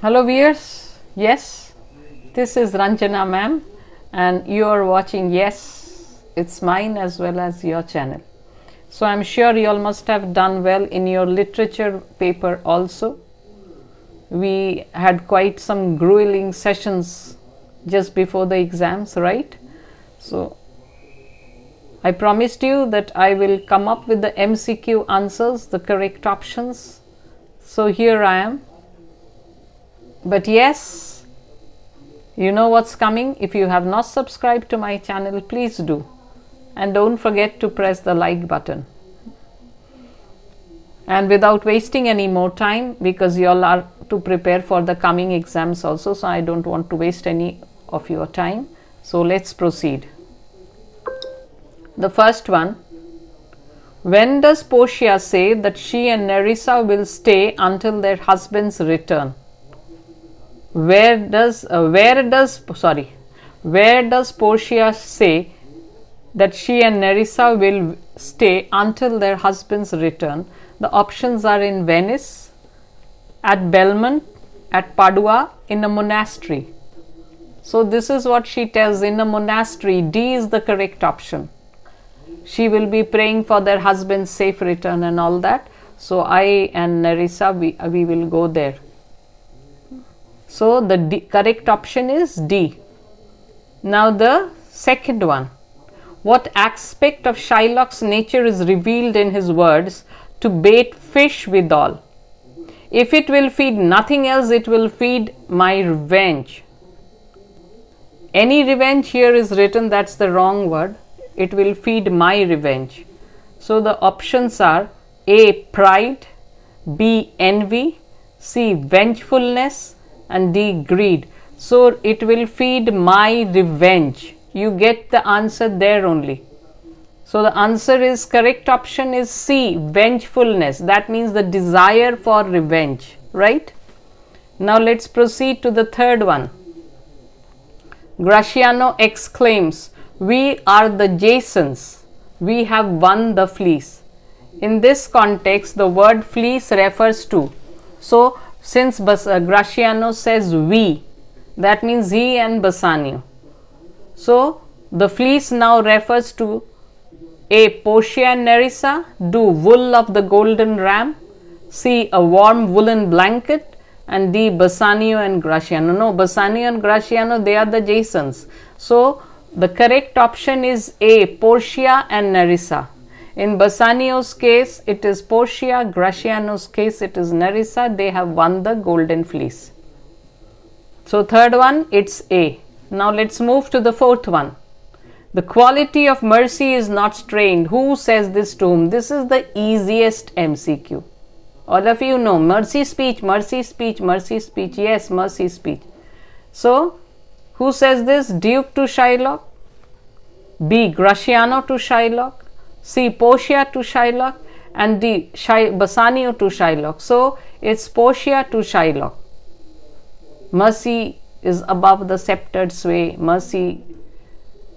Hello viewers, yes, this is Ranjana ma'am and you are watching Yes, It's Mine as well as your channel. So I'm sure you all must have done well in your literature paper also. We had quite some grueling sessions just before the exams, right? So I promised you that I will come up with the MCQ answers, the correct options. So here I am. But yes, you know what's coming. If you have not subscribed to my channel, please do. And don't forget to press the like button. And without wasting any more time, because you all are to prepare for the coming exams also, so I don't want to waste any of your time. So let's proceed. The first one. When does Portia say that she and Nerissa will stay until their husband's return? Where does Portia say that she and Nerissa will stay until their husband's return? The options are in Venice, at Belmont, at Padua, in a monastery. So this is what she tells: in a monastery. D is the correct option. She will be praying for their husband's safe return and all that. So I and Nerissa, we will go there. So the correct option is D. Now the second one. What aspect of Shylock's nature is revealed in his words to bait fish withal? If it will feed nothing else, it will feed my revenge. Any revenge here is written, that's the wrong word. It will feed my revenge. So the options are A. Pride, B. Envy, C. Vengefulness, and D. Greed. So it will feed my revenge. You get the answer there only. So the answer is, correct option is C. Vengefulness. That means the desire for revenge, right? Now let's proceed to the third one. Gratiano exclaims, "We are the Jasons. We have won the fleece." In this context, the word fleece refers to. So since Gratiano says we, that means he and Bassanio. So the fleece now refers to A. Portia and Nerissa, do wool of the golden ram, C. a warm woolen blanket, and D. Bassanio and Gratiano. No, Bassanio and Gratiano, they are the Jasons. So the correct option is A. Portia and Nerissa. In Bassanio's case, it is Portia. Gratiano's case, it is Nerissa. They have won the golden fleece. So third one, it's A. Now let's move to the fourth one. The quality of mercy is not strained. Who says this to whom? This is the easiest MCQ. All of you know mercy speech, mercy speech, mercy speech. Yes, mercy speech. So who says this? Duke to Shylock, B. Gratiano to Shylock, C. Portia to Shylock, and D. Bassanio to Shylock. So it's Portia to Shylock. Mercy is above the sceptered sway. Mercy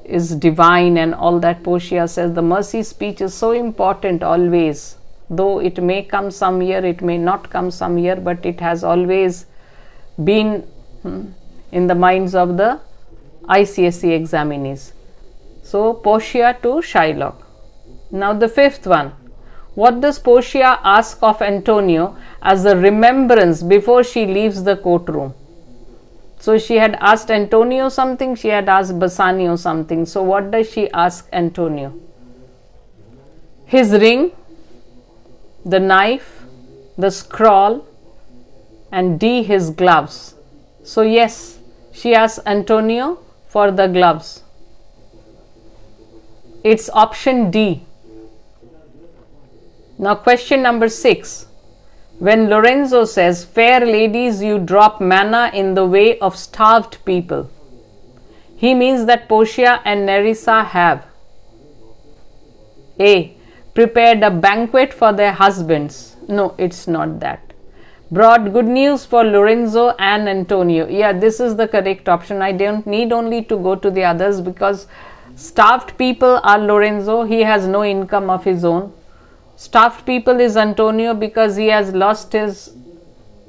is divine and all that. Portia says the mercy speech is so important always. Though it may come some year, it may not come some year, but it has always been in the minds of the ICSE examinees. So Portia to Shylock. Now the fifth one. What does Portia ask of Antonio as a remembrance before she leaves the courtroom? So she had asked Antonio something, she had asked Bassanio something. So what does she ask Antonio? His ring, the knife, the scroll, and D. his gloves. So yes, she asks Antonio for the gloves. It's option D. Now question number 6. When Lorenzo says, "Fair ladies, you drop manna in the way of starved people," he means that Portia and Nerissa have A. prepared a banquet for their husbands. No, it's not that. Brought good news for Lorenzo and Antonio. Yeah, this is the correct option. I don't need only to go to the others, because starved people are Lorenzo. He has no income of his own. Starved people is Antonio, because he has lost his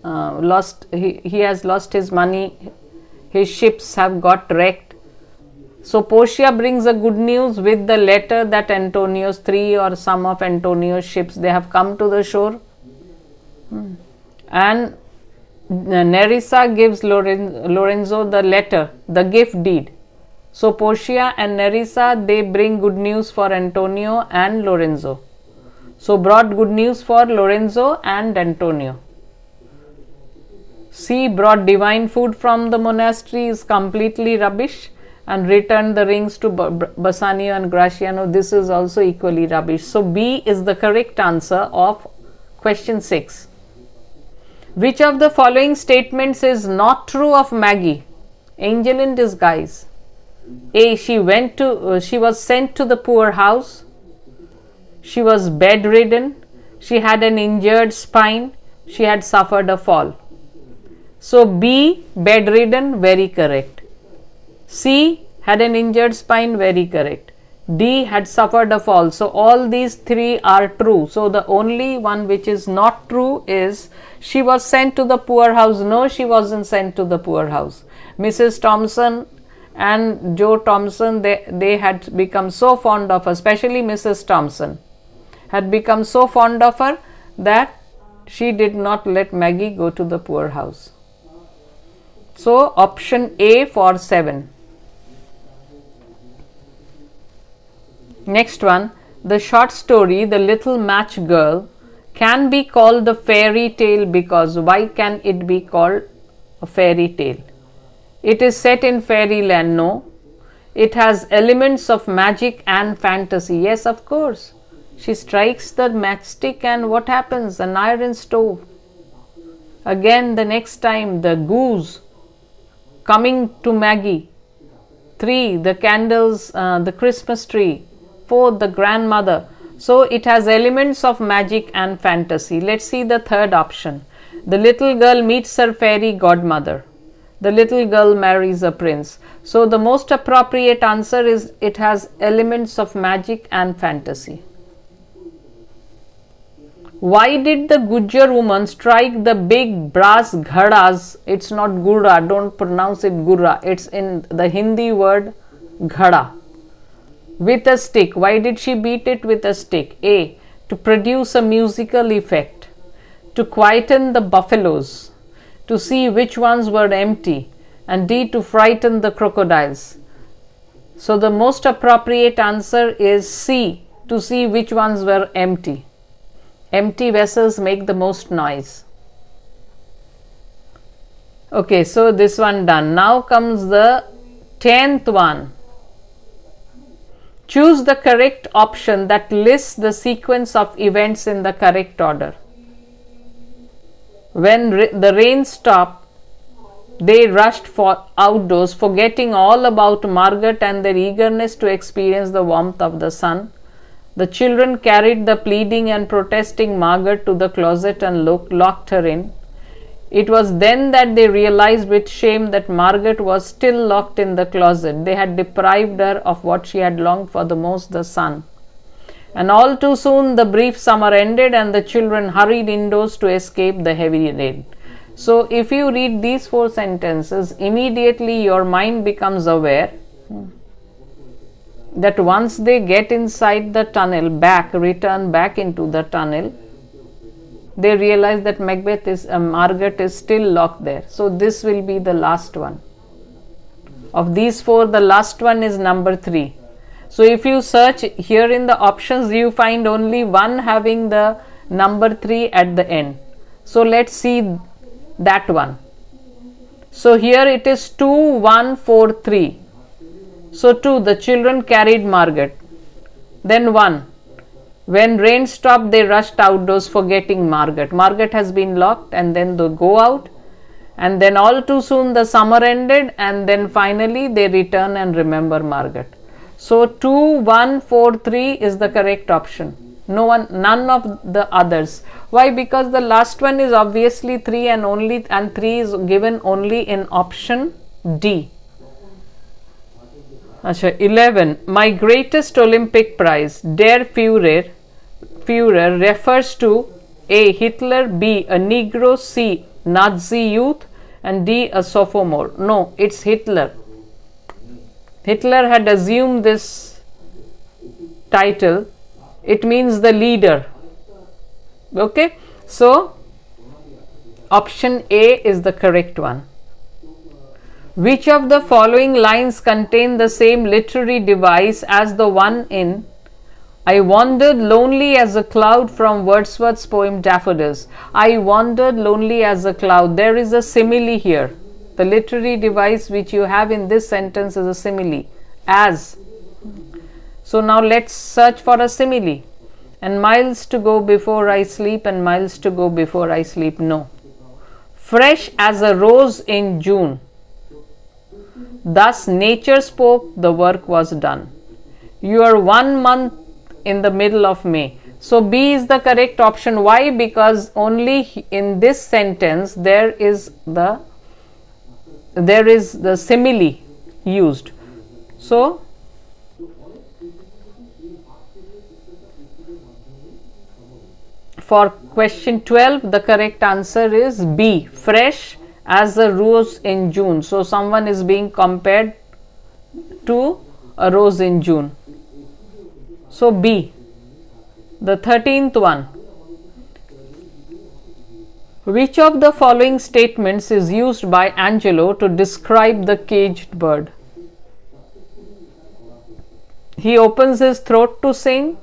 he has lost his money, his ships have got wrecked. So Portia brings a good news with the letter that Antonio's 3 or some of Antonio's ships, they have come to the shore. And Nerissa gives Lorenzo the letter, the gift deed. So Portia and Nerissa, they bring good news for Antonio and Lorenzo. So brought good news for Lorenzo and Antonio. C brought divine food from the monastery is completely rubbish, and returned the rings to Bassanio and Graciano. This is also equally rubbish. So B is the correct answer of question 6. Which of the following statements is not true of Maggie? Angel in disguise. A. She was sent to the poor house. She was bedridden. She had an injured spine. She had suffered a fall. So B, bedridden, very correct. C, had an injured spine, very correct. D, had suffered a fall. So all these 3 are true. So the only one which is not true is she was sent to the poor house. No, she wasn't sent to the poor house. Mrs. Thompson and Joe Thompson, they had become so fond of her, especially Mrs. Thompson, had become so fond of her that she did not let Maggie go to the poor house. So option A for 7. Next one, the short story The Little Match Girl can be called a fairy tale because why can it be called a fairy tale? It is set in fairyland, no. It has elements of magic and fantasy. Yes, of course. She strikes the matchstick and what happens? An iron stove. Again, the next time, the goose coming to Maggie. 3, the candles, the Christmas tree. 4, the grandmother. So it has elements of magic and fantasy. Let's see the third option. The little girl meets her fairy godmother. The little girl marries a prince. So the most appropriate answer is it has elements of magic and fantasy. Why did the Gujjar woman strike the big brass ghadas? It's not gura, don't pronounce it gura. It's in the Hindi word ghada. With a stick. Why did she beat it with a stick? A. To produce a musical effect. To quieten the buffaloes. To see which ones were empty. And D. To frighten the crocodiles. So the most appropriate answer is C. To see which ones were empty. Empty vessels make the most noise. Okay, so this one done. Now comes the 10th one. Choose the correct option that lists the sequence of events in the correct order. When the rain stopped, they rushed outdoors, forgetting all about Margaret and their eagerness to experience the warmth of the sun. The children carried the pleading and protesting Margaret to the closet and locked her in. It was then that they realized with shame that Margaret was still locked in the closet. They had deprived her of what she had longed for the most, the sun. And all too soon the brief summer ended and the children hurried indoors to escape the heavy rain. So if you read these 4 sentences, immediately your mind becomes aware that once they get inside the tunnel, return back into the tunnel, they realize that Margaret is still locked there. So this will be the last one. Of these 4, the last one is number 3. So if you search here in the options, you find only one having the number 3 at the end. So let's see that one. So here it is 2, 1, 4, 3. So 2, the children carried Margaret. Then 1. When rain stopped, they rushed outdoors, forgetting Margaret. Margaret has been locked, and then they go out. And then all too soon the summer ended, and then finally they return and remember Margaret. So 2, 1, 4, 3 is the correct option. None of the others. Why? Because the last one is obviously 3 and 3 is given only in option D. 11. My greatest Olympic prize, Der Führer refers to A. Hitler, B. a Negro, C. Nazi youth, and D, a sophomore. No, it's Hitler. Hitler had assumed this title. It means the leader. Okay, so option A is the correct one. Which of the following lines contain the same literary device as the one in I wandered lonely as a cloud from Wordsworth's poem Daffodils? I wandered lonely as a cloud. There is a simile here. The literary device which you have in this sentence is a simile. As. So now let's search for a simile. And miles to go before I sleep, and miles to go before I sleep. No. Fresh as a rose in June. Thus nature spoke, the work was done. You are 1 month in the middle of May. So B is the correct option. Why? Because only in this sentence there is the simile used. So for question 12, the correct answer is B, fresh as a rose in June. So someone is being compared to a rose in June. So B. The 13th one. Which of the following statements is used by Angelo to describe the caged bird? He opens his throat to sing.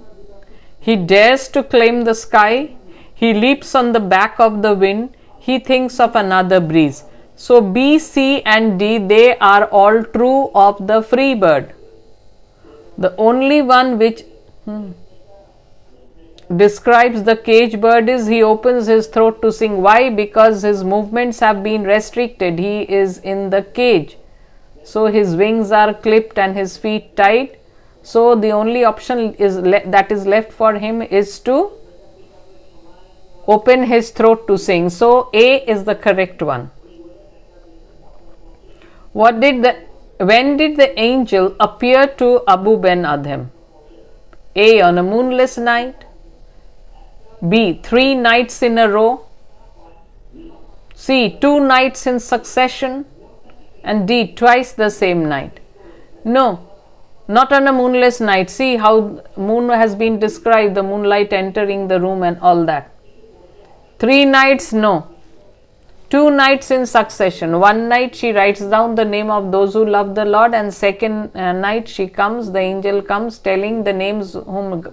He dares to claim the sky. He leaps on the back of the wind. He thinks of another breeze. So B, C and D, they are all true of the free bird. The only one which describes the cage bird is he opens his throat to sing. Why? Because his movements have been restricted. He is in the cage. So his wings are clipped and his feet tied. So the only option that is left for him is to open his throat to sing. So A is the correct one. When did the angel appear to Abu Ben Adhem? A, on a moonless night. B, 3 nights in a row. C, 2 nights in succession. And D, twice the same night. No, not on a moonless night. See how moon has been described, the moonlight entering the room and all that. 3 nights, no. 2 nights in succession. 1 night she writes down the name of those who love the Lord, and second night she comes, the angel comes telling the names whom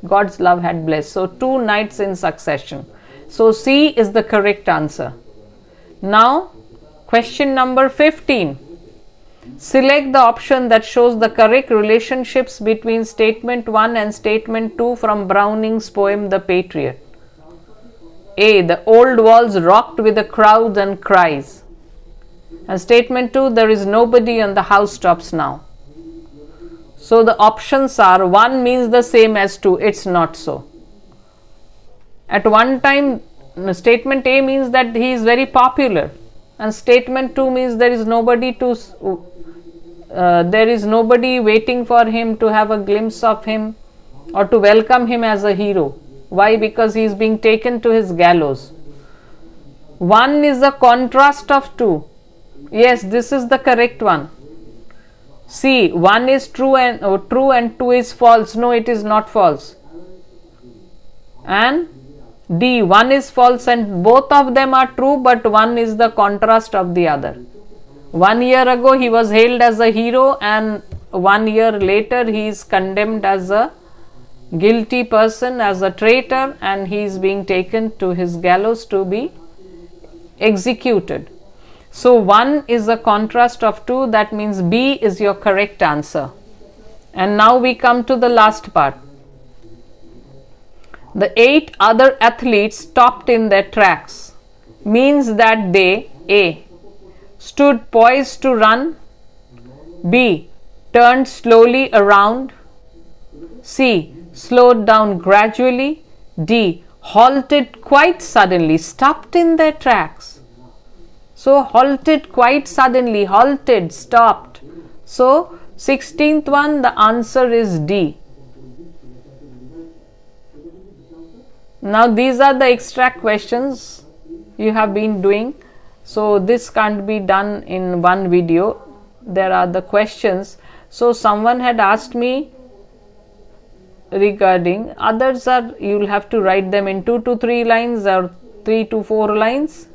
God's love had blessed. So 2 nights in succession. So C is the correct answer. Now question number 15. Select the option that shows the correct relationships between statement 1 and statement 2 from Browning's poem The Patriot. A, the old walls rocked with the crowds and cries. And statement 2, there is nobody on the housetops now. So the options are 1 means the same as 2. It's not so. At one time, statement A means that he is very popular, and statement 2 means there is nobody waiting for him to have a glimpse of him or to welcome him as a hero. Why? Because he is being taken to his gallows. 1 is the contrast of 2. Yes, this is the correct one. C, 1 is true and 2 is false. No, it is not false. And D, 1 is false and both of them are true, but 1 is the contrast of the other. 1 year ago he was hailed as a hero, and 1 year later he is condemned as a guilty person, as a traitor, and he is being taken to his gallows to be executed. So 1 is a contrast of 2, that means B is your correct answer. And now we come to the last part. The 8 other athletes stopped in their tracks means that they A, stood poised to run, B, turned slowly around, C, slowed down gradually, D, halted quite suddenly, stopped in their tracks. So halted quite suddenly, halted, stopped. So 16th one, the answer is D. Now these are the extract questions. you have been doing. So this can't be done in one video. There are the questions. So someone had asked me regarding, others are, you will have to write them in 2 to 3 lines or 3 to 4 lines.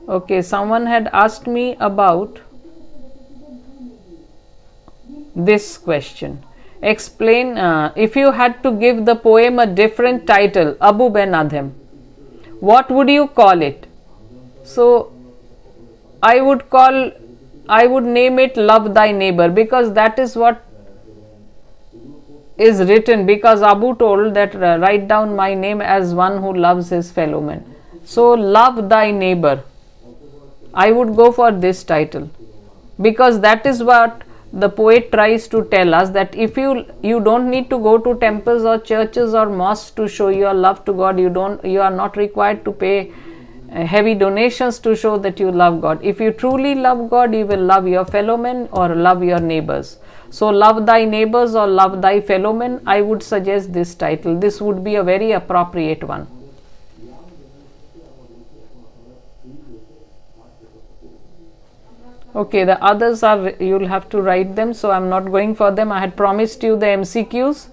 Okay, someone had asked me about this question. Explain, if you had to give the poem a different title, Abu Ben Adhem, what would you call it? So I would name it Love Thy Neighbor, because that is what is written, because Abu told that write down my name as one who loves his fellow man. So love thy neighbor, I would go for this title, because that is what the poet tries to tell us, that if you don't need to go to temples or churches or mosques to show your love to God. You are not required to pay heavy donations to show that you love God. If you truly love God, you will love your fellow men or love your neighbors. So love thy neighbors or love thy fellow men, I would suggest this title. This would be a very appropriate one. Okay, the others are, you'll have to write them, so I'm not going for them. I had promised you the MCQs.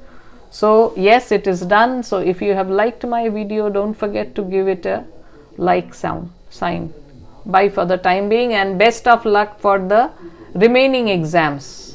So yes, it is done. So if you have liked my video, don't forget to give it a like sign. Bye for the time being, and best of luck for the remaining exams.